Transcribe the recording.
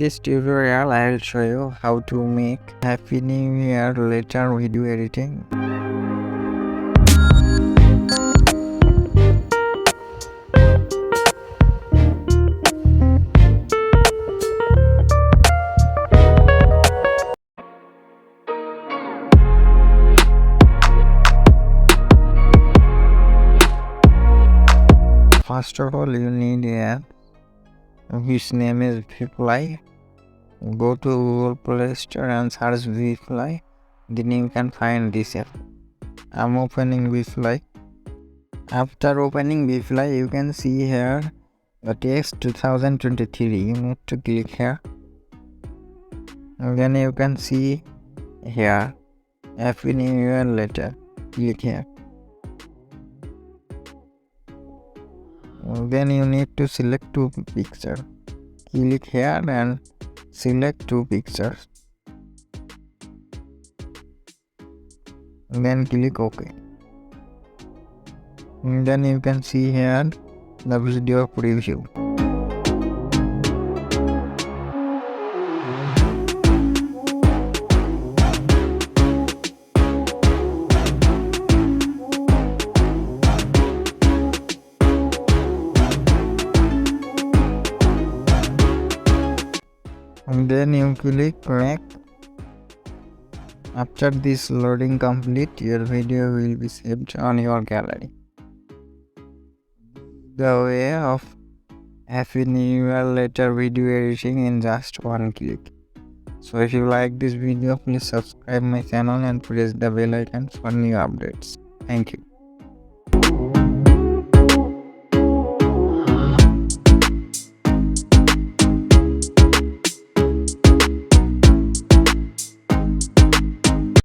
this tutorial I will show you how to make Happy New Year letter video editing. First of all, you need an app whose name is Vfly. Go to Google Play Store and search Vfly. Then you can find this app. I'm opening Vfly. After opening Vfly, you can see here the text 2023. You need to click here. And then you can see here Happy New Year letter. Click here. Then you need to select two pictures. Click here and select two pictures. Then click OK. And then you can see here the video preview. And then you click make. After this loading complete, your video will be saved on your gallery. The way of Happy New Year letter video editing in just one click. So if you like this video, please subscribe my channel and press the bell icon for new updates. Thank you.